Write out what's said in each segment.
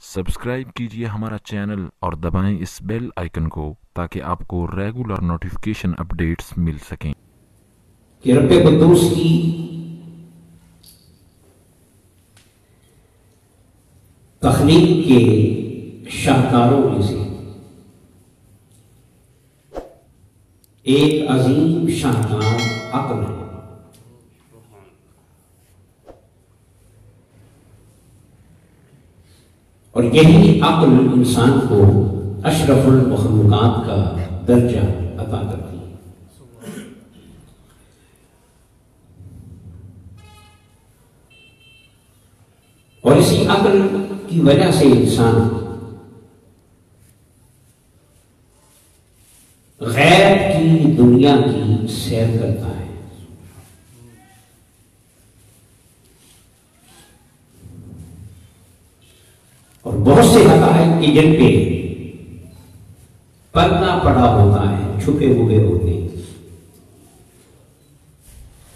Subscribe کیجئے ہمارا channel اور دبائیں اس بیل آئیکن کو تاکہ آپ کو ریگولر نوٹیفیکیشن اپڈیٹس مل سکیں۔ کہ رب قدوس کی تخلیق کے شاہکاروں میں سے ایک عظیم شاہکار عقل ہے، اور یہی عقل انسان کو اشرف المخلوقات کا درجہ عطا کرتی ہے۔ اور اسی عقل کی وجہ سے انسان غیب کی دنیا کی سیر کرتا ہے، اور بہت سے حقائق کے جن پہ پردہ پڑا ہوتا ہے، چھپے ہوئے ہوتے ہیں،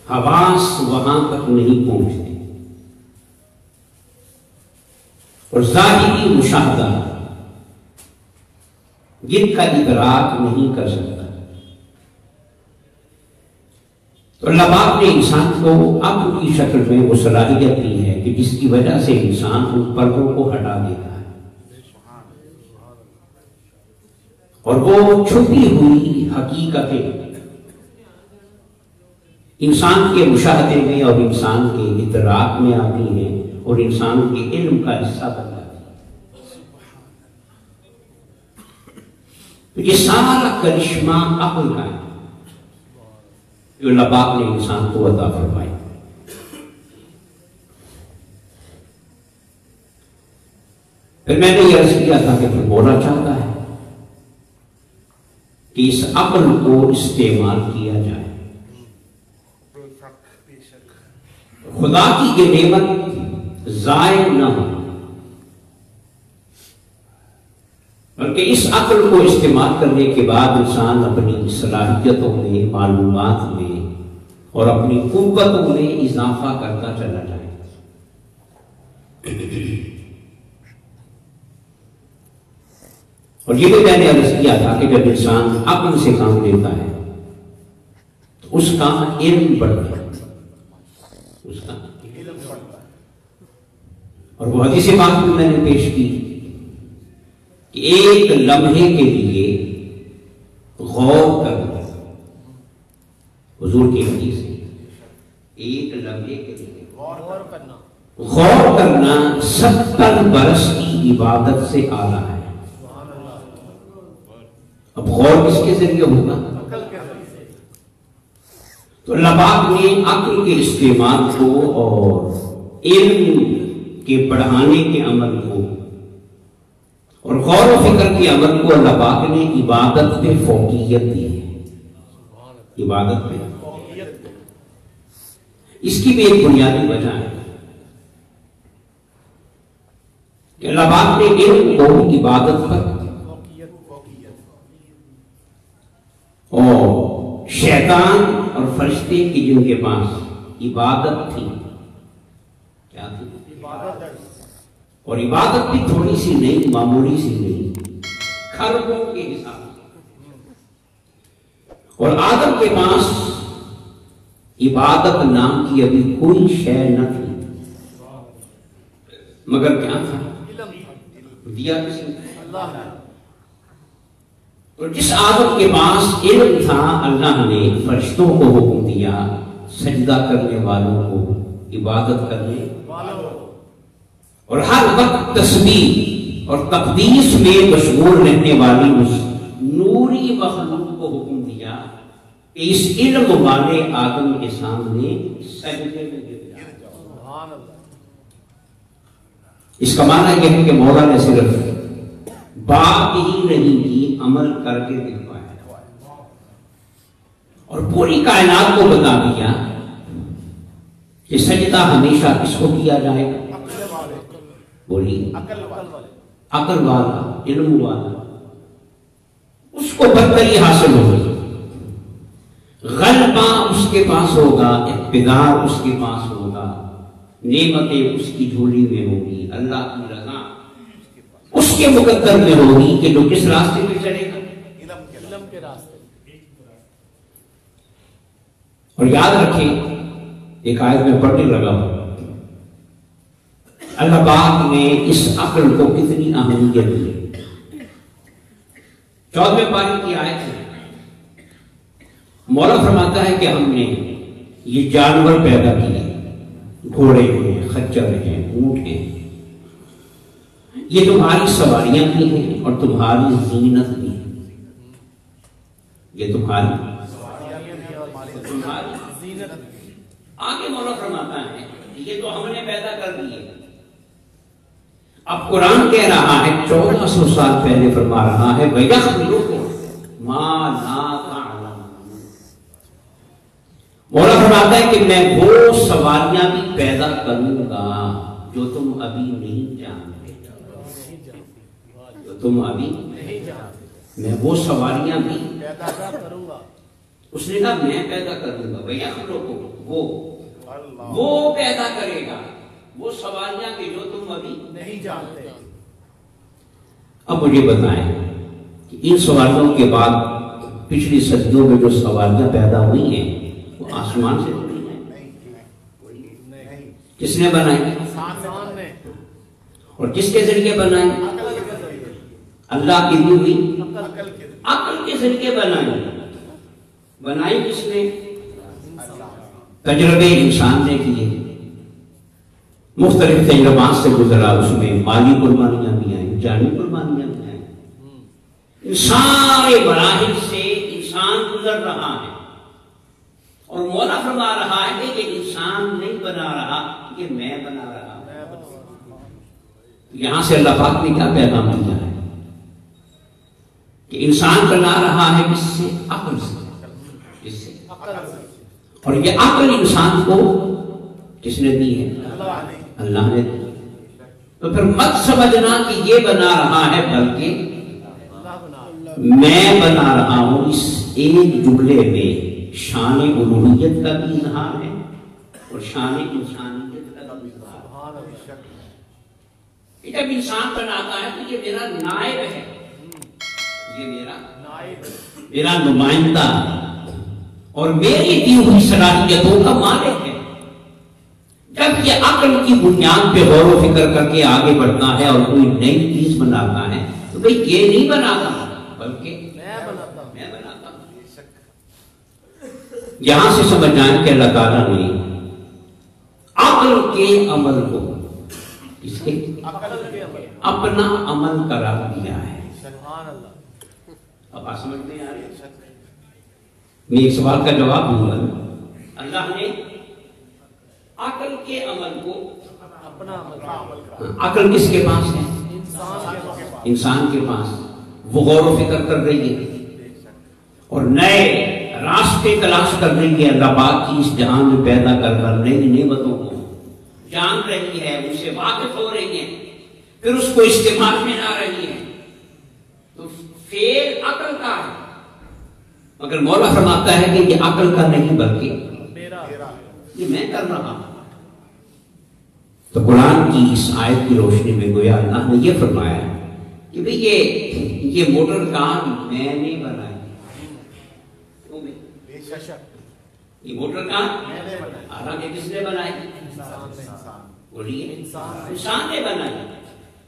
حواس وہاں تک نہیں پہنچتے، اور ظاہری مشاہدہ جن کا ادراک نہیں کر سکتا۔ تو اللہ پاک نے انسان کو عقل کی شکل میں وہ صلاحیت دی ہے کہ جس کی وجہ سے انسان ان پردوں کو ہٹا دیتا ہے، اور وہ چھپی ہوئی حقیقتیں انسان کے مشاہدے میں اور انسان کے ادراک میں آتی ہیں اور انسان کے علم کا حصہ بن جاتی ہے۔ یہ سارا کرشمہ عقل کا ہے جو اللہ پاک نے انسان کو عطا فرمائی۔ پھر میں نے یہ عرض کیا تھا کہ پھر بولنا چاہتا ہے کہ اس عقل کو استعمال کیا جائے، خدا کی یہ نعمت ضائع نہ ہو، بلکہ اس عقل کو استعمال کرنے کے بعد انسان اپنی صلاحیتوں میں، معلومات میں اور اپنی قوتوں میں اضافہ کرتا چلا جائے۔ اور یہ بھی میں نے عرض کیا تھا کہ جب انسان عقل سے کام لیتا ہے تو اس کا علم بڑھتا ہے، اس کا اور وہ حدیث پاک بھی میں نے پیش کی کہ ایک لمحے کے لیے غور کرنا، حضور کی حدیث ہے، ایک لمحے کے لیے غور کرنا 70 برس کی عبادت سے اعلیٰ ہے۔ اب غور کس کے ذریعے ہوگا؟ تو اللہ پاک نے عقل کے استعمال کو اور علم کے بڑھانے کے عمل کو اور غور و فکر کے عمل کو اللہ پاک نے عبادت پہ فوقیت دی ہے۔ عبادت پہ اس کی بھی ایک بنیادی وجہ ہے کہ اللہ پاک نے علم کو عبادت پر اور شیطان اور فرشتے کی جن کے پاس عبادت تھی، کیا تھی؟ اور عبادت بھی تھوڑی سی نہیں، معمولی سی نہیں، خربوں کے حساب سے۔ اور آدم کے پاس عبادت نام کی ابھی کوئی شے نہ تھی، مگر کیا تھا؟ دیا کسی نے؟ اور جس آدم کے پاس علم تھا، اللہ نے فرشتوں کو حکم دیا سجدہ کرنے والوں کو عبادت کرنے اور ہر وقت تسبیح اور تقدیس میں مشغول رہنے والی اس نوری مخلوق کو حکم دیا کہ اس علم والے آدم کے سامنے سجدے میں گر جاؤ۔ اس کا معنی یہ ہے کہ مولا نے صرف بات ہی نہیں کی، عمل کر کے دکھوایا اور پوری کائنات کو بتا دیا کہ سجدہ ہمیشہ کس کو کیا جائے گا؟ بولی عقل والا، علم والا، اس کو برتری حاصل ہوگی، غلبہ اس کے پاس ہوگا، اقتدار اس کے پاس ہوگا، نعمتیں اس کی جھولی میں ہوگی، اللہ کی رضا اس کے کے مقدر میں ہوگی کہ جو کس راستے پہ چلے گا، علم کے راستے. اور یاد رکھیں ایک آیت میں پڑھنے لگا ہوں، اللہ پاک نے اس عقل کو کتنی اہمیت دی. 14ویں پارے کی آیت ہے، مولا فرماتا ہے کہ ہم نے یہ جانور پیدا کیے، گھوڑے ہیں، خچر ہیں، اونٹ ہیں، یہ تمہاری سواریاں بھی ہیں اور تمہاری زینت بھی ہے. یہ تمہاری زینت. آگے مولا فرماتا ہے یہ تو ہم نے پیدا کر دیے. اب قرآن کہہ رہا ہے 1400 سال پہلے فرما رہا ہے وَيَخْلُقُ مَا لَا تَعْلَمُونَ. مولا فرماتا ہے کہ میں وہ سواریاں بھی پیدا کروں گا جو تم ابھی نہیں جانتے، جو تم ابھی نہیں جانتے. میں وہ سواریاں بھی پیدا کروں گا. اس نے کہا میں پیدا کروں گا. وَيَخْلُقُ وہ پیدا کرے گا وہ سواریاں کہ جو تم ابھی نہیں جانتے. اب مجھے بتائیں کہ ان سواریوں کے بعد پچھلی صدیوں میں جو سواریاں پیدا ہوئی ہیں وہ آسمان سے ہوئی ہیں؟ کس نے بنائی؟ انسان نے. اور کس کے ذریعے بنائی؟ اللہ کی دی ہوئی عقل کے ذریعے بنائی. بنائی کس نے؟ تجربے انسان نے کیے، مختلف تجربات سے گزرا، اس میں مالی قربانیاں بھی آئیں، جانی قربانیاں بھی آئیں. ان سارے مراحل سے انسان گزر رہا ہے اور مولا فرما رہا ہے کہ انسان نہیں بنا رہا، یہ میں بنا رہا ہوں. یہاں سے اللہ پاک نے کیا پیغام دیا ہے کہ انسان بنا رہا ہے کس سے؟ عقل سے. کس سے؟ اور یہ عقل انسان کو کس نے دی ہے؟ اللہ نے دی. تو پھر مت سمجھنا کہ یہ بنا رہا ہے، بلکہ میں بنا رہا ہوں. اس ایک جملے میں شان الوہیت کا بھی اظہار ہے اور شان انسانیت کا بھی اظہار ہے. جب انسان بناتا ہے تو یہ میرا نائب ہے، یہ میرا نمائندہ اور میری دی ہوئی صلاحیتوں کا مالک ہے. جب یہ عقل کی بنیاد پہ غور و فکر کر کے آگے بڑھتا ہے اور کوئی نئی چیز بناتا ہے تو بھئی یہ نہیں بناتا بلکہ میں بناتا ہوں. یہاں سے سمجھ جائیں کہ اللہ تعالیٰ نے عقل کے عمل کو اس کے اپنا عمل قرار دیا ہے. اب آپ سمجھ نہیں آ رہی؟ میں ایک سوال کا جواب دوں گا. اللہ نے عقل کے عمل کو اپنا عمل. عقل کس کے پاس ہے؟ انسان کے پاس. وہ غور و فکر کر رہی ہے اور نئے راستے تلاش کر رہی ہے. اللہ پاک کی اس جہان میں پیدا کر نئی نعمتوں کو جان رہی ہے، ان سے واقف ہو رہی ہے، پھر اس کو استعمال میں لا رہی ہے. تو فعل عقل کا ہے، مگر مولا فرماتا ہے کہ یہ عقل کا نہیں بلکہ یہ میں کر رہا ہوں. تو قرآن کی اس آیت کی روشنی میں گویا اللہ نے یہ فرمایا کہ بھئی یہ موٹر کار میں نے بنائی. یہ موٹر کار حالانکہ کس نے بنائی؟ بولیے انسان نے بنائی.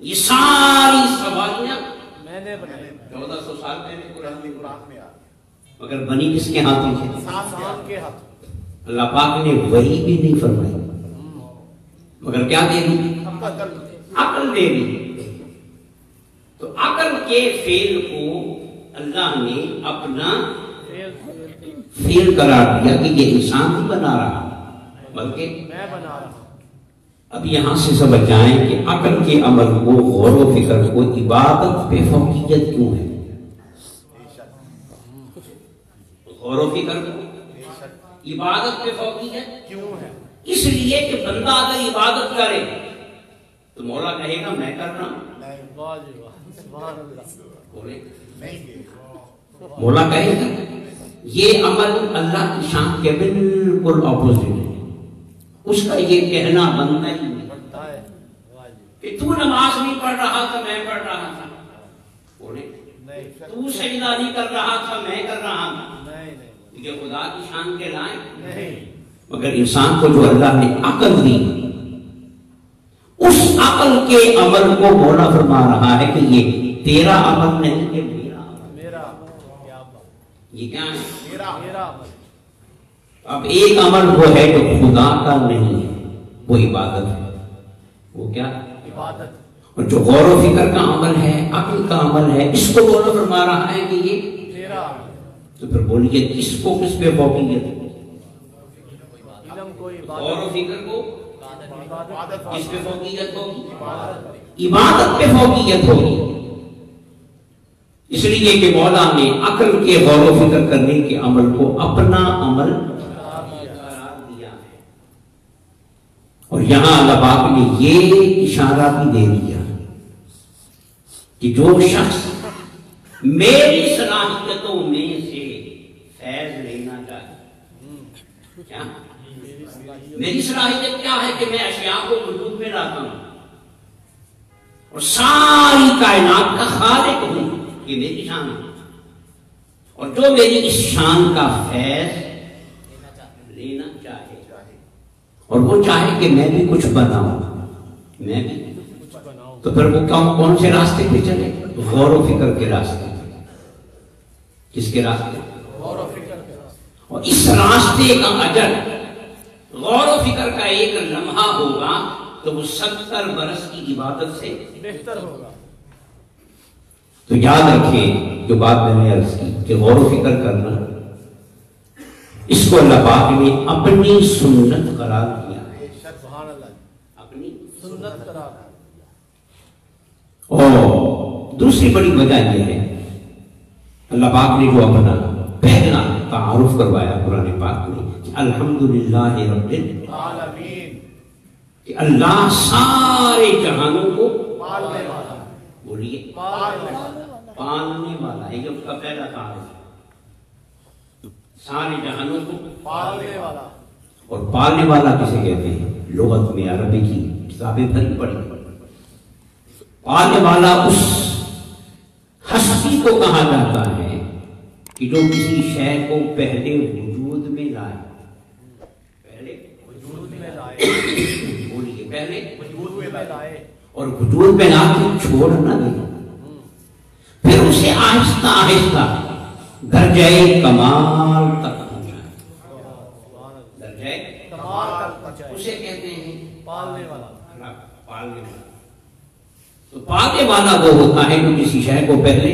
یہ ساری سواریاں میں نے بنائی. 1400 سال پہلے قرآن میں مگر بنی کس کے ہاتھوں سے؟ انسان کے ہاتھ. اللہ پاک نے وہی بھی نہیں فرمائی مگر کیا دے دی؟ عقل دے دی. تو عقل کے فعل کو اللہ نے اپنا فعل قرار دیا کہ یہ انسان نہیں بنا رہا بلکہ میں بنا رہا. اب یہاں سے سمجھ جائیں کہ عقل کے عمل کو، غور و فکر کو عبادت پہ فوقیت کیوں ہے؟ غور و فکر کو عبادت پہ فوقیت کیوں ہے؟ اس لیے کہ بندہ اگر عبادت کرے تو مولا کہے گا میں کر رہا ہوں. مولا کہے گا یہ عمل اللہ کی شان کے بالکل اپوزٹ ہے. اس کا یہ کہنا بنتا ہی نہیں کہ تو نماز نہیں پڑھ رہا تھا میں پڑھ رہا تھا. بولے نہیں تو سجدہ نہیں کر رہا تھا، میں کر رہا ہوں، نہیں یہ خدا کی شان کے لائق نہیں مگر انسان کو جو اللہ نے عقل دی، اس عقل کے عمل کو مولا فرما رہا ہے کہ یہ تیرا عمل نہیں، یہ میرا عمل، میرا کیا بات، یہ کیا ہے؟ میرا عمل، اب ایک عمل وہ ہے جو خدا کا نہیں ہے، وہ عبادت ہے، وہ کیا؟ عبادت، اور جو غور و فکر کا عمل ہے، عقل کا عمل ہے، اس کو مولا فرما رہا ہے کہ یہ میرا عمل، تو پھر بولیے کس کو کس پہ فوقیت ہے؟ علم کو غور و عبادت، فکر کو عبادت، کس پہ فوقیت ہوگی؟ عبادت پہ فوقیت ہوگی، اس لیے کہ مولا نے عقل کے غور و فکر کرنے کے عمل کو اپنا عمل قرار دیا ہے۔ اور یہاں اللہ پاک نے یہ اشارہ بھی دے دیا کہ جو شخص میری صلاحیتوں میں سے فیض لینا چاہے، کیا میری صلاحیت کیا ہے کہ میں اشیاء کو وجود میں لاتا ہوں اور ساری کائنات کا خالق ہوں، یہ میری شان ہے، اور جو میری اس شان کا فیض لینا چاہے اور وہ چاہے کہ میں بھی کچھ بناؤں، میں بھی، تو پھر وہ کون سے راستے پہ چلے؟ غور و فکر کے راستے، کس کے راستے؟ غور و فکر کے اور اس راستے کا اجر غور و فکر کا ایک لمحہ ہوگا تو وہ 70 برس کی عبادت سے بہتر ہوگا۔ تو یاد رکھیں جو بات میں نے عرض کی کہ غور و فکر کرنا، اس کو اللہ پاک نے اپنی سنت قرار دیا ہے، سبحان اللہ، اپنی سنت قرار، اور دوسری بڑی وجہ یہ ہے اللہ پاک نے جو اپنا پہلا تعارف کروایا قرآن پاک میں، الحمدللہ رب عالمین، کہ اللہ سارے جہانوں کو پالنے والا، بولیے پالنے والا، پالنے والا ہے، یہ اس کا پہلا تعارف ہے، سارے جہانوں کو پالنے والا، اور پالنے والا کسے کہتے ہیں؟ لغت میں عربی کی کتابیں بھری پڑی، پالنے والا اس ہستی کو کہا جاتا ہے کہ جو کسی شے کو پہلے وجود میں لائے، پہلے وجود میں لائے، بولیے پہلے وجود میں لائے، اور وجود میں لا کے چھوڑ نہ دے، پھر اسے آہستہ آہستہ درجۂ کمال تک پہنچائے، درجۂ کمال تک پہنچائے، اسے کہتے ہیں پالنے والا، پالنے والا۔ تو پالنے والا وہ ہوتا ہے جو کسی شے کو پہلے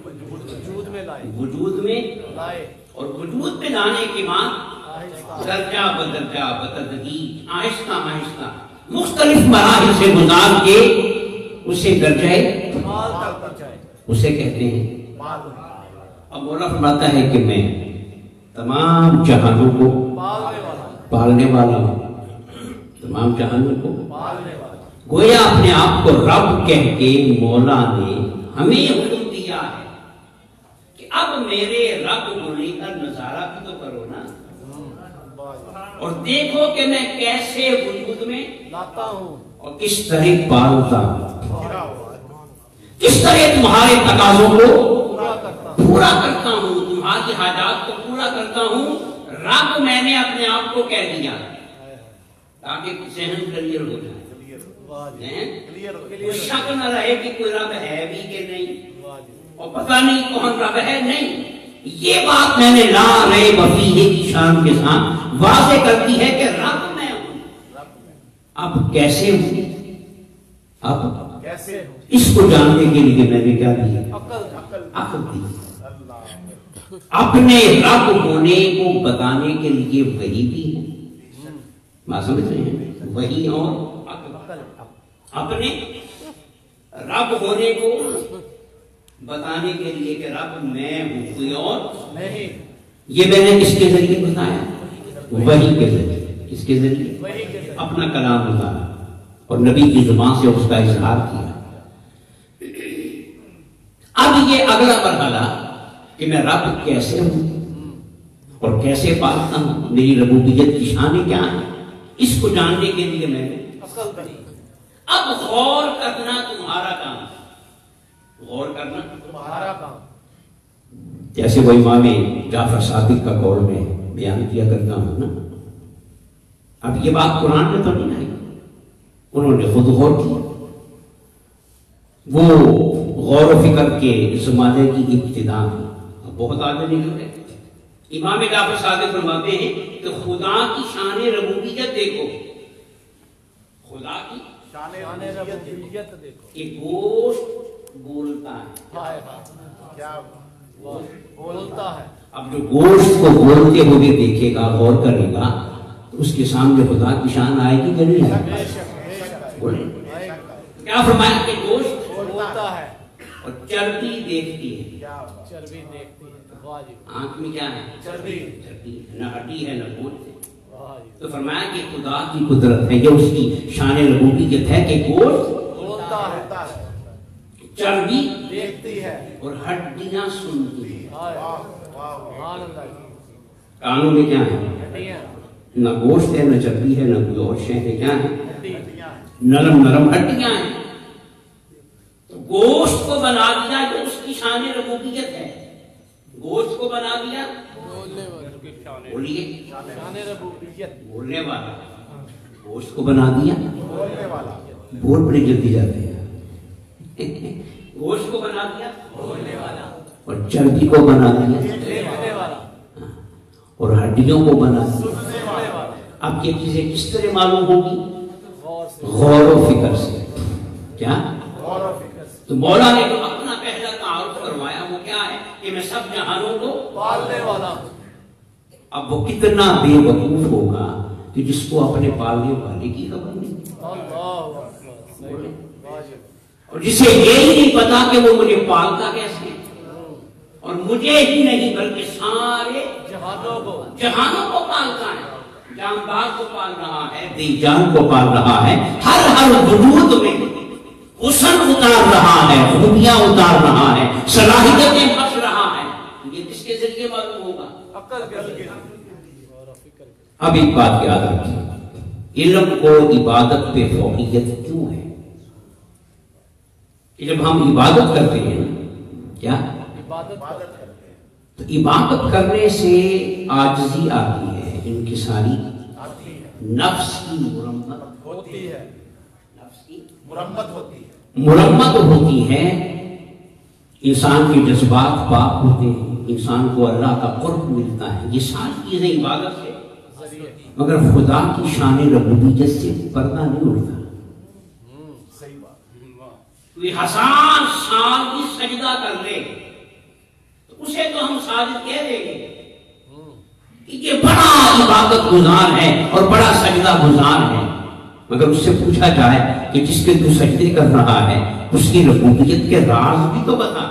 وجود میں لائے، وجود میں لائے، اور وجود میں لانے کے بعد آہستہ، درجہ بدرجہ بتدریج آہستہ آہستہ مختلف مراحل سے گزار کے اسے درجۂ کمال تک پہنچائے، اسے کہتے ہیں۔ پالنے، اب مولا فرماتا ہے کہ میں تمام جہانوں کو پالنے والا، پالنے والا ہوں، تمام جہانوں کو پالنے والا، گویا اپنے آپ کو رب کہہ کے مولا نے ہمیں حکم دیا ہے کہ اب میرے رب ہونے کا نظارہ بھی تو کرو نا، اور دیکھو کہ میں کیسے وجود میں لاتا ہوں، اور کس طرح پالتا ہوں، کس طرح تمہارے تقاضوں کو پورا کرتا ہوں، پورا کرتا ہوں، تمہاری حاجات کو پورا کرتا ہوں۔ رب میں نے اپنے آپ کو کہہ دیا تاکہ ذہن کلیئر ہو جائے، ذہن شک نہ رہے کہ کوئی رب ہے بھی کہ نہیں، اور پتہ نہیں کون رب ہے، نہیں، یہ بات میں نے لا ریب فیہ کی شان کے ساتھ واضح کرتی ہے کہ رب میں ہوں۔ اب کیسے ہوں؟ اب کیسے ہوں؟ اس کو جاننے کے لیے میں نے کیا دیا؟ عقل، عقل دی۔ اپنے رب ہونے کو بتانے کے لیے وحی بھی ہے، بات سمجھ رہے ہیں؟ وحی اور عقل، اپنے رب ہونے کو بتانے کے لیے کہ رب میں ہوں، کوئی اور نہیں، یہ میں نے کس کے ذریعے بتایا؟ وحی کے ذریعے۔ کس کے ذریعے؟ وہی کے ذریعے، اپنا کلام بتایا اور نبی کی زبان سے اس کا اظہار کیا۔ اب یہ اگلا مرحلہ کہ میں رب کیسے ہوں اور کیسے پالتا ہوں، میری ربوبیت کی شانیں کیا ہیں، اس کو جاننے کے لیے میں نے عقل بنی، اب غور کرنا تمہارا کام ہے، غور کرنا تمہارا کام. جیسے وہ امام جعفر صادق کا قول میں بیان کیا کرتا ہوں نا. اب یہ بات قرآن میں تو نہیں آئی، انہوں نے خود غور کیا. وہ غور و فکر کے زمانے کی ابتدا کی. اب بہت آگے نکل رہے. امام جعفر صادق فرماتے ہیں کہ خدا کی شان ربوبیت دیکھو، خدا کی شان ربوبیت دیکھو. کہ گوشت بولتا ہے. ہائے ہائے، کیا بولتا ہے. اب جو گوشت کو بولتے ہوئے دیکھے گا، غور کرے گا، تو اس کے سامنے خدا کی شان آئے گی کہ نہیں آئے بے گی؟ شک بے شک. بولیں کیا فرمایا کہ گوشت بولتا ہے. اور چربی دیکھتی ہے. کیا چربی دیکھتی ہے. واہ جی آنکھ میں کیا ہے؟ چربی. چربی ہے، نہ ہڈی ہے نہ گوشت ہے. واہ جی. تو فرمایا کہ خدا کی قدرت ہے، یہ اس کی شان ربوبیت ہے کہ گوشت بولتا ہے، چربی دیکھتی ہے. اور ہڈیاں سنتی ہیں. ہائے سبحان اللہ جی. کانوں میں کیا ہے؟ ہڈیاں نہ گوشت ہے نہ چربی ہے نہ کوئی اور شے ہے. کیا ہے؟ ہڈیاں. نرم نرم ہڈیاں ہیں. تو گوشت کو بنا دیا جو اس کی شان ربوبیت ہے. گوشت کو بنا دیا، بولنے والی شان بولیے ربوبیت. بولنے والا. گوشت کو بنا دیا، بولنے والا. بول بڑے جلدی جاتے ہیں. گوشت کو بنا دیا بولنے والا. اور چربی کو بنا دیا دیکھنے والا. اور ہڈیوں کو بنا دیا. سننے والا. اب یہ چیزیں کس طرح معلوم ہوگی؟ غور سے. غور و فکر سے. کیا؟ غور و فکر سے. تو مولا نے جو اپنا پہلا تعارف فرمایا وہ کیا ہے کہ میں سب جہانوں کو پالنے والا ہوں. اب وہ کتنا بے وقوف ہوگا کہ جس کو اپنے پالنے والے کی خبر نہیں، اللہ اکبر. صحیح. واہ جی. اور جسے یہ ہی نہیں پتا کہ وہ مجھے پالتا کیسے ہے، اور مجھے ہی نہیں بلکہ سارے جہانوں کو. جہانوں کو پالتا ہے. جاندار کو پال رہا ہے، بے جان کو پال رہا ہے، ہر وجود میں حسن اتار رہا ہے، خوبیاں اتار رہا ہے، صلاحیتیں بخش رہا ہے. یہ کس کے ذریعے معلوم ہوگا؟ عقل کے ذریعے. غور و فکر کے. اب ایک بات یاد رکھیے، علم کو عبادت پہ فوقیت کیوں ہے؟ کہ جب ہم عبادت کرتے ہیں، کیا عبادت کرتے ہیں. تو عبادت کرنے سے عاجزی آتی ہے، انکساری آتی ہے. نفس کی مرمت ہوتی ہے. نفس کی مرمت ہوتی ہے. مرمت ہوتی ہے. انسان کے جذبات پاک ہوتے ہیں، انسان کو اللہ کا قرب ملتا ہے. یہ ساری چیزیں عبادت سے، ذریعے. مگر خدا کی شان ربوبیت سے پردہ نہیں اٹھتا. صحیح بات. کوئی ہزار سال بھی سجدہ کر لے تو اسے تو ہم ساجد کہہ دیں گے کہ یہ بڑا عبادت گزار ہے اور بڑا سجدہ گزار ہے. مگر اس سے پوچھا جائے کہ جس کے تو سجدے کر رہا ہے اس کی ربوبیت کے راز بھی تو بتا.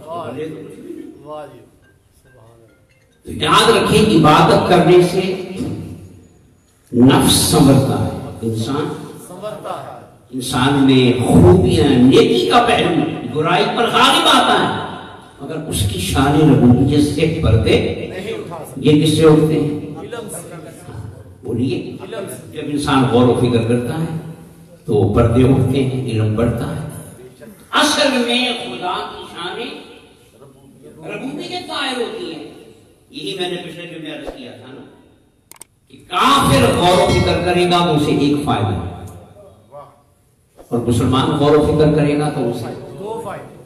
واہ جی. سبحان اللہ. تو یاد رکھیں عبادت کرنے سے نفس سنورتا ہے، انسان سنورتا ہے. انسان میں خوبیاں، نیکی کا پہلو برائی پر غالب آتا ہے. مگر اس کی شان ربوبیت سے پردے نہیں اٹھا سکتے. یہ کس سے اٹھتے ہیں؟ علم سے. بولیے. علم سے. جب انسان غور و فکر کرتا ہے تو پردے اٹھتے ہیں، علم بڑھتا ہے. اصل میں خدا کی شان ربوبیت ظاہر ہوتی ہے. یہی میں نے پچھلے جمعے عرض کیا تھا نا کہ کافر غور و فکر کرے گا تو اسے ایک فائدہ ہے، اور مسلمان غور و فکر کرے گا تو اسے دو فائدے.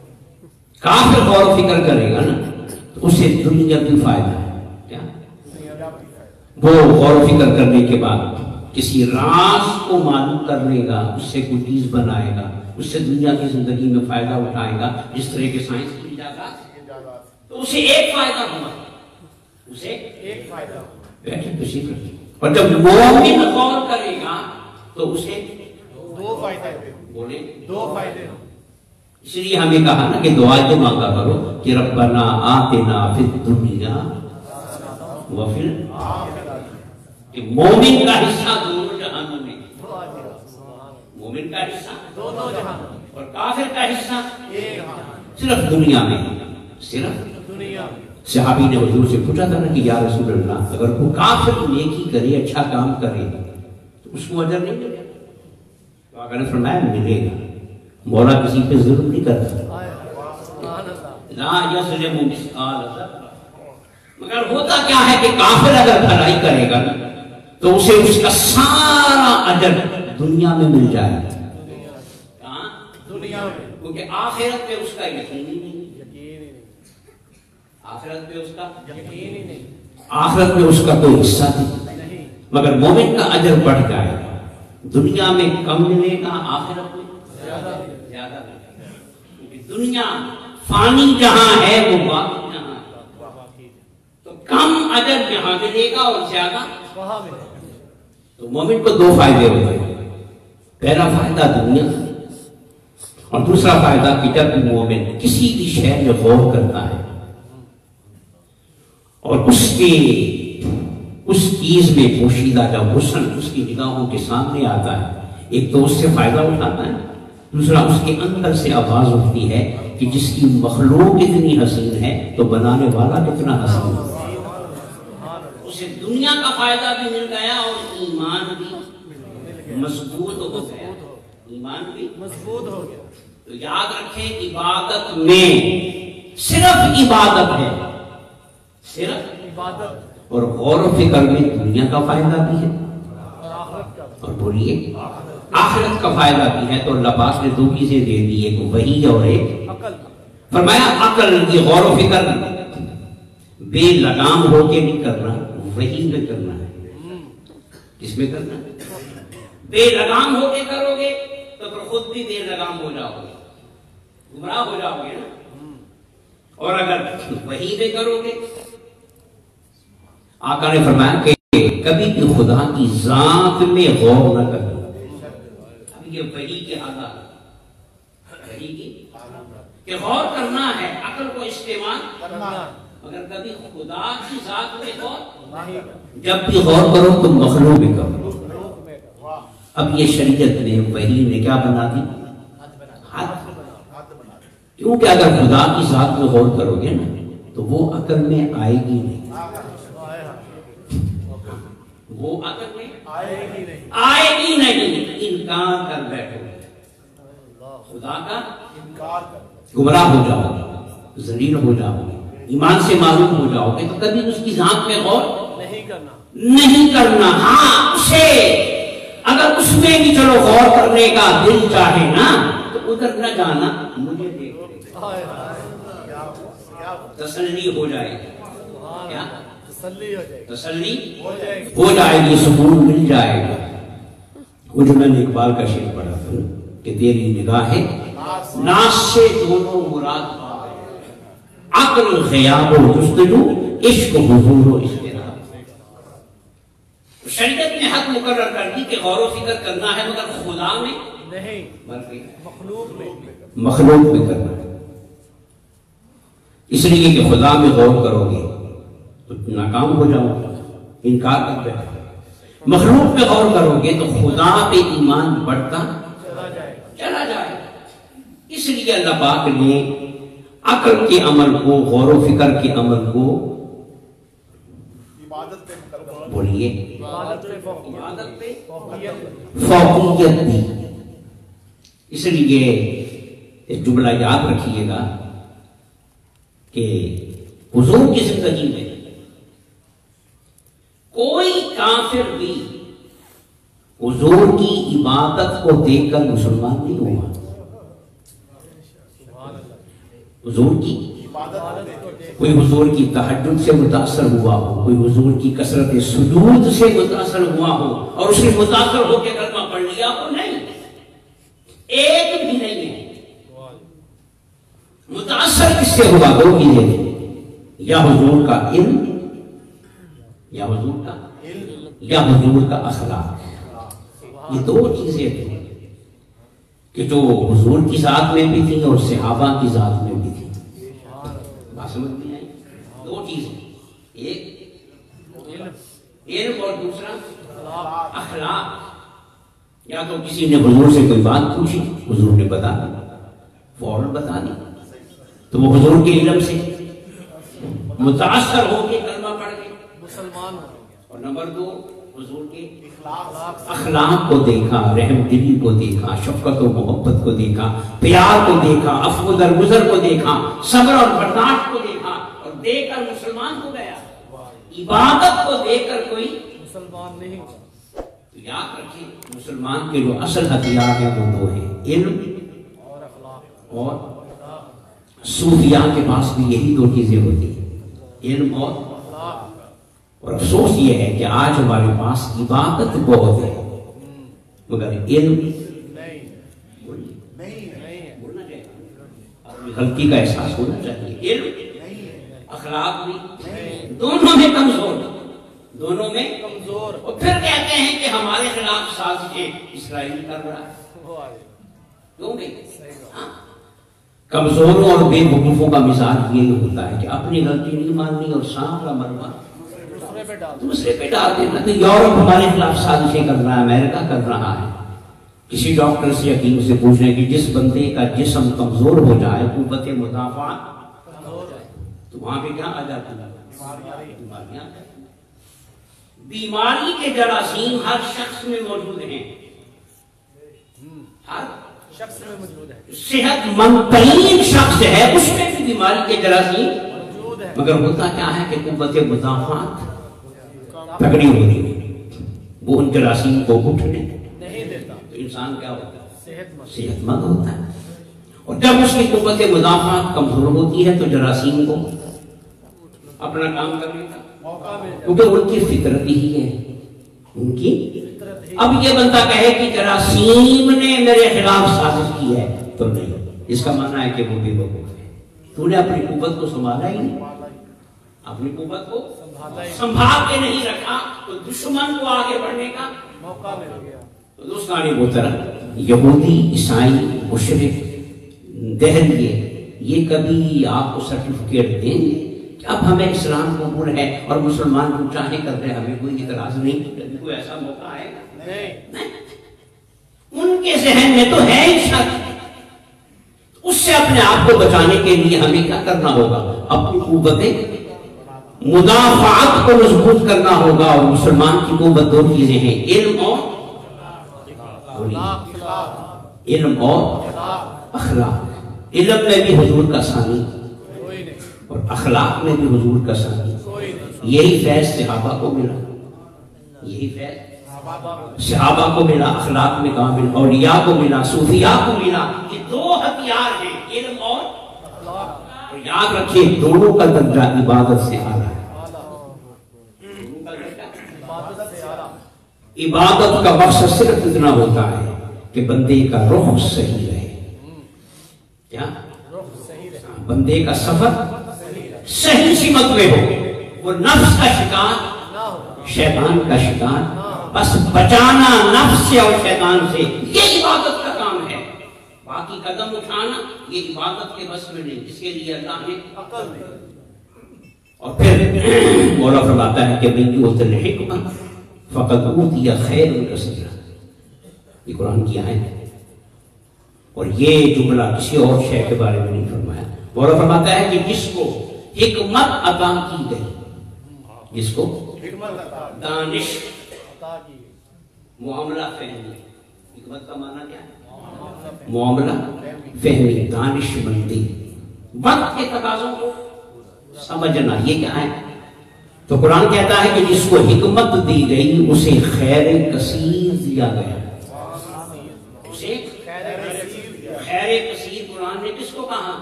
کافر غور و فکر کرے گا نا تو اسے دنیا بھی فائدہ ہے. کیا؟ وہ غور و فکر کرنے کے بعد کسی راز کو معلوم کر لے گا، اس سے کوئی چیز بنائے گا، اس سے دنیا کی زندگی میں فائدہ اٹھائے گا، جس طرح کے سائنس کی ایجادات، تو اسے ایک فائدہ ہوا، اسے ایک فائدہ. اور جب مومن غور کرے گا تو اسے دو فائدے. بولے. دو فائدے. اس لیے ہمیں کہا نا کہ دعا یہ مانگا کرو کہ ربنا آتنا فی الدنیا وفی الآخرہ، کہ مومن کا حصہ دونوں جہانوں میں، مومن کا حصہ دونوں جہان. اور کافر کا حصہ ایک صرف دنیا میں. صرف دنیا. صحابی نے حضور سے پوچھا تھا نا کہ یا رسول اللہ اگر کوئی کافر نیکی کرے، اچھا کام کرے تو اس کو اجر نہیں ملے گا؟ تو آقا نے فرمایا ملے گا. مولا کسی پہ ظلم نہیں کرتا. لا یظلم مثقال ذرہ. مگر ہوتا کیا ہے کہ کافر اگر بھلائی کرے گا تو اسے اس کا سارا اجر دنیا میں مل جائے گا. کہاں؟ دنیا میں. کیونکہ آخرت میں اس کا یقین ہی نہیں. یقین ہی نہیں. آخرت میں اس کا یقین ہی نہیں. آخرت میں اس کا کوئی حصہ نہیں. مگر مومن کا اجر بڑھ جائے گا. دنیا میں کم ملے گا, آخرت میں زیادہ ملے گا. کیونکہ دنیا فانی جہاں ہے وہ باقی جہاں ہے. تو کم اجر جہاں ملے گا اور زیادہ وہاں ملے. تو مومن کو دو فائدے ہوتے ہیں. پہلا فائدہ دنیا اور دوسرا فائدہ کہ جب مومن کسی بھی شے میں غور کرتا ہے اور اس چیز میں پوشیدہ جب حسن اس کی نگاہوں کے سامنے آتا ہے, ایک تو اس سے فائدہ اٹھاتا ہے, دوسرا اس کے اندر سے آواز اٹھتی ہے کہ جس کی مخلوق اتنی حسین ہے تو بنانے والا کتنا حسین ہے. اسے دنیا کا فائدہ بھی مل گیا اور ایمان بھی مضبوط ہو گیا. ایمان بھی مضبوط ہو گیا. تو یاد رکھیں عبادت میں صرف عبادت ہے, صرف عبادت اور غور و فکر میں دنیا کا فائدہ بھی ہے اور آخرت کا. اور بولیے آخرت کا فائدہ بھی ہے. تو اللہ پاک نے دو چیزیں دے دی, ایک وحی اور ایک عقل. فرمایا عقل. یہ غور و فکر بے لگام ہو کے نہیں کرنا, وحی میں کرنا ہے. کس میں کرنا ہے؟ بے لگام ہو کے کرو گے تو پھر خود بھی بے لگام ہو جاؤ گے, گمراہ ہو جاؤ گے نا. اور اگر وحی میں کرو گے, آقا نے فرمایا کہ کبھی بھی خدا کی ذات میں غور نہ کرنا. اب یہ وحی کے حالات, وحی کی کہ غور کرنا ہے, عقل کو استعمال کرنا مگر کبھی خدا کی ذات میں غور. نہیں. جب بھی غور کرو تو مخلوق میں کرو. مخلوق میں. واہ. اب یہ شریعت نے وحی نے کیا بنا دی؟ حد. کیونکہ اگر خدا کی ذات میں غور کرو گے نا تو وہ عقل میں آئے گی نہیں. وہ عقل میں آئے گی نہیں. انکار کر بیٹھو, خدا کا انکار کر, گمراہ ہو جاؤ گے, ذلیل ہو جاؤ گے, ایمان سے معلوم ہو جاؤ گے. تو کبھی اس کی ذات میں غور نہیں کرنا. نہیں کرنا. ہاں اسے اگر اس میں بھی چلو غور کرنے کا دل چاہے نا تو ادھر نہ جانا, مجھے دیکھ تسلی ہو جائے گی. کیا تسلی ہو جائے گی. تسلی ہو جائے گی. ہو جائے گی, سکون مل جائے گا. وہ جو میں نے اقبال کا شعر پڑھا تھا کہ تیری نگاہیں ناس سے دونوں مراد, عقل غیاب و جستجو, عشق حضور و اشتراک. شریعت نے حق مقرر کر دی کہ غور و فکر کرنا ہے مگر خدا میں نہیں, بلکہ مخلوق میں. مخلوق میں کرنا ہے. اس لیے کہ خدا میں غور کرو گے تو ناکام ہو جاؤ گے, انکار کر بیٹھو. مخلوق پہ غور کرو گے تو خدا پہ ایمان بڑھتا چلا جائے. اس لیے اللہ پاک نے عقل کے عمل کو, غور و فکر کے عمل کو بولیے عبادت پہ فوقیت دی. اس لیے ایک جملہ یاد رکھیے گا کہ حضور کی زندگی میں کوئی کافر بھی حضور کی عبادت کو دیکھ کر مسلمان نہیں ہوا. حضور کی کوئی حضور کی تہجد سے متاثر ہوا ہو, کوئی حضور کی کثرت سجود سے متاثر ہوا ہو اور اس نے متاثر ہو کے کلمہ پڑھ لیا ہو, نہیں, ایک بھی نہیں ہے. متاثر کس سے ہوا؟ دو چیزیں تھیں, یا حضور کا علم, یا حضور کا اخلاق. یہ دو چیزیں تھیں کہ جو حضور کی ذات میں بھی تھیں اور صحابہ کی ذات میں بھی تھیں. بات سمجھ میں آئی؟ دو چیزیں, ایک علم اور دوسرا اخلاق. یا تو کسی نے حضور سے کوئی بات پوچھی, حضور نے بتا دی, فوراً بتا دی, تو وہ حضور کے علم سے متاثر ہو کے کلمہ پڑھ گئے, مسلمان ہو. اور نمبر دو حضور کے اخلاق کو دیکھا، رحم دلی کو دیکھا، شفقت و محبت کو دیکھا، پیار کو دیکھا، عفو درگزر کو دیکھا، صبر اور برداشت کو دیکھا، اور دیکھ کر مسلمان ہو گیا۔ عبادت کو دیکھ کر کوئی مسلمان نہیں ہوا۔ تو یاد رکھیں مسلمان کے جو اصل ہتھیار ہیں وہ دو ہیں، علم اور اخلاق۔ اور صوفیاء کے پاس بھی یہی دو چیزیں ہوتی ہیں، علم اور اور افسوس یہ ہے کہ آج ہمارے پاس عبادت بہت ہے مگر علم بولنا چاہیے، اپنی غلطی کا احساس ہونا چاہیے۔ علم اخلاق بھی دونوں میں کمزور، دونوں میں کمزور۔ اور پھر کہتے ہیں کہ ہمارے خلاف سازشیں اسرائیل کر رہا ہے، کیوں بھائی؟ کمزوروں اور بے وقوفوں کا مزاج یہ ہوتا ہے کہ اپنی غلطی نہیں ماننی اور سانپ مروا دوسرے پہ ڈال دینا۔ تو یورپ ہمارے خلاف سازشیں کر رہا ہے، امریکہ کر رہا ہے۔ کسی ڈاکٹر سے حکیم سے پوچھ رہے کہ جس بندے کا جسم کمزور ہو جائے، قوت مدافعت، تو وہاں پہ کیا آ جاتا ہے؟ بیماریاں۔ بیماری کے جراثیم ہر شخص میں موجود ہیں، ہر شخص میں موجود ہے۔ صحت مند ترین شخص ہے اس میں بھی بیماری کے جراثیم موجود ہے، مگر ہوتا کیا ہے کہ قوت مدافعت تگڑی ہو رہی ہے، وہ ان جراثیم کو اٹھنے نہیں دیتا، تو انسان کیا ہوتا ہے؟ صحت مند ہوتا ہے۔ اور جب اس کی قوت مدافعت کمزور ہوتی ہے تو جراثیم کو اپنا کام کرنے کا موقع مل جائے۔ کیونکہ ان کی فطرت ہی ہے، ان کی اب یہ بندہ کہے کہ جراثیم نے میرے خلاف سازش کی ہے تو نہیں، اس کا معنی ہے کہ وہ بے وقوف ہے۔ تو نے اپنی قوت کو سنبھالا ہی نہیں، اپنی قوت کو سنبھال کے نہیں رکھا تو دشمن کو آگے بڑھنے کا موقع مل گیا۔ تو دوستانی وہ طرح یہودی، عیسائی، مشرک، دہریے یہ کبھی آپ کو سرٹیفکیٹ دیں گے کہ اب ہمیں اسلام قبول ہے اور مسلمان جو چاہے کر رہے، ہمیں کوئی اعتراض نہیں، کبھی کوئی ایسا موقع آئے گا؟ نہیں۔ ان کے ذہن میں تو ہے ہی شک، اس سے اپنے آپ کو بچانے کے لیے ہمیں کیا کرنا ہوگا؟ اپنی قوت مدافعت کو مضبوط کرنا ہوگا، اور مسلمان کی قوت دو چیزیں ہیں، علم اور علم اور اخلاق۔ علم میں بھی حضور کا ثانی اور اخلاق میں بھی حضور کا ثانی۔ یہی فیض صحابہ کو ملا، یہی فیض صحابہ کو ملا، اخلاق میں کامل اولیاء کو ملا، صوفیاء کو ملا۔ یہ دو ہتھیار ہیں، علم اور یاد رکھیے دونوں کا درجہ عبادت سے اعلیٰ ہے۔ عبادت کا مقصد صرف اتنا ہوتا ہے کہ بندے کا رخ صحیح رہے، کیا بندے کا سفر صحیح سمت میں ہو، وہ نفس کا شکار، شیطان کا شکار، بس بچانا نفس سے اور شیطان سے، یہ عبادت کا کام ہے۔ باقی قدم اٹھانا یہ عبادت کے بس میں نہیں، اس کے لیے اللہ نے عقل دی۔ اور پھر مولا فرماتا ہے کہ من یؤت الحکمۃ فقد اوتی خیر کثیر، یہ قرآن کی آیت ہے، اور یہ جملہ کسی اور شے کے بارے میں نہیں فرمایا۔ مولا فرماتا ہے کہ جس کو حکمت عطا کی گئی، جس کو دانش معاملہ فہمی، حکمت کا معنی کیا ہے؟ معاملہ فہمی، دانش مندی، وقت کے تقاضوں کو سمجھنا، یہ کیا ہے؟ تو قرآن کہتا ہے کہ جس کو حکمت دی گئی اسے خیر کثیر دیا گیا، اسے خیر کثیر۔ قرآن نے کس کو کہا؟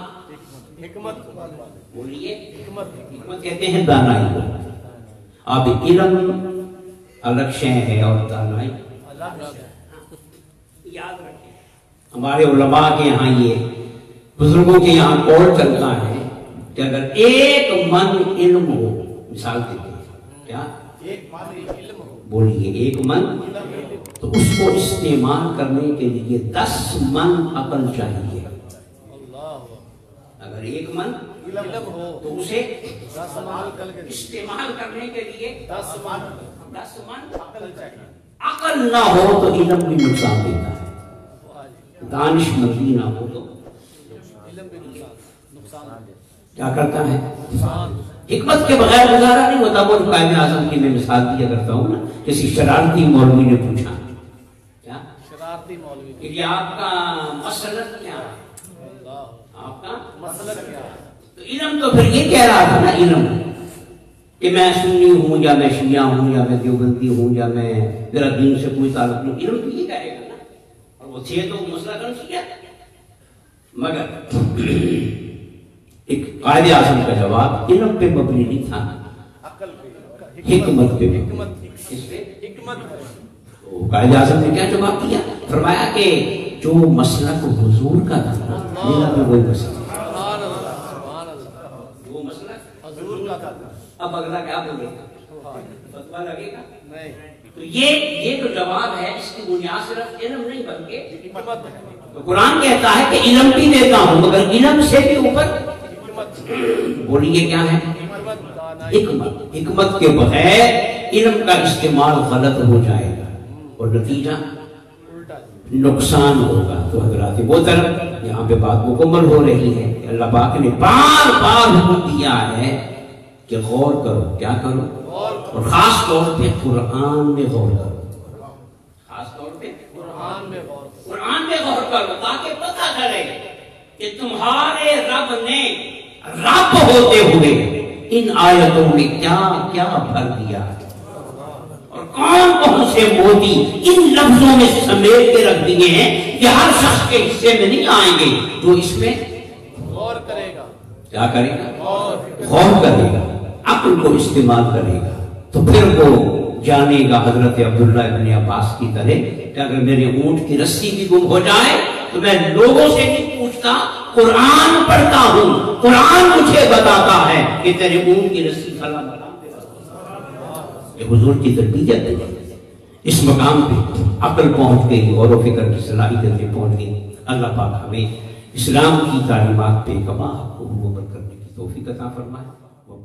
حکمت بولیے، حکمت کہتے ہیں دانائی کو۔ اب علم الگ شے ہے اور دانائی یاد رکھیں، ہمارے علماء کے یہاں یہ بزرگوں کے یہاں قول چلتا ہے کہ اگر ایک من علم ہو، مثال دیتے ہیں کیا؟ بولیے ایک من، تو اس کو استعمال کرنے کے لیے 10 من عقل چاہیے۔ اگر ایک من علم ہو تو اسے استعمال کرنے کے لیے 10 من عقل نہ ہو تو علم بھی نقصان دیتا ہے، دانش مندی نہ ہو تو کیا کرتا ہے؟ حکمت کے بغیر گزارا نہیں ہوتا. وہ قائد اعظم کی میں مثال دیا کرتا ہوں نا, کسی شرارتی مولوی نے پوچھا کیا شرارتی مولوی کہ آپ کا مسلک کیا ہے, آپ کا مسلک کیا ہے؟ تو علم تو پھر یہ کہہ رہا تھا نا, علم کہ میں سنی ہوں یا میں شیعہ ہوں یا میں دیوبندی ہوں یا میں میرا دین سے کوئی تعلق نہیں, علم تو یہ کہے گا نا. اور وہ تھے تو مسئلہ کر سکیا, مگر ایک قائد اعظم کا جواب علم پہ مبنی نہیں تھا, عقل پہ, حکمت پہ. حکمت, اس پہ حکمت. تو قائد اعظم نے کیا جواب دیا؟ فرمایا کہ جو مسلک حضور کا تھا نا, میرا بھی وہی مسئلہ. سبحان اللہ, سبحان اللہ. وہ مسلک حضور کا تھا. اب اگلا کیا بولے گا؟ فتویٰ لگے گا نہیں, تو یہ جو جواب ہے اس کی بنیاد صرف علم نہیں بلکہ حکمت ہے. تو قرآن کہتا ہے کہ علم بھی دیتا ہوں مگر علم سے بھی اوپر. بولیے کیا ہے؟ حکمت. حکمت کے بغیر علم کا استعمال غلط ہو جائے گا اور نتیجہ نقصان ہوگا. تو حضرات وہ طرف یہاں پہ بات مکمل ہو رہی ہے کہ اللہ پاک نے بار بار حکم دیا ہے کہ غور کرو. کیا کرو؟ اور خاص طور پہ قرآن میں غور کرو. خاص طور پہ قرآن میں غور. قرآن میں غور کرو تاکہ پتہ چلے کہ تمہارے رب نے رب ہوتے ہوئے ان آیتوں میں کیا کیا بھر دیا اور کون کون سے موتی ان لفظوں میں سمیٹ کے رکھ دیے ہیں کہ ہر شخص کے حصے میں نہیں آئیں گے. جو اس میں غور کرے گا. کیا کرے گا؟ غور کرے گا, عقل کو استعمال کرے گا, تو پھر وہ جانے گا حضرت عبداللہ ابن عباس کی طرح کہ اگر میرے اونٹ کی رسی بھی گم ہو جائے تو میں لوگوں سے نہیں پوچھتا, قرآن پڑھتا ہوں, قرآن مجھے بتاتا ہے کہ تیرے اونٹ کی رسی فلاں مقام پہ. یہ حضور کی تربیت ہے. اس مقام پہ عقل پہنچ گئی, غور و فکر کی صلاحیتیں پہنچ گئی. اللہ پاک ہمیں اسلام کی تعلیمات پہ کما کو عمل کرنے کی توفیق عطا فرمائے. وہ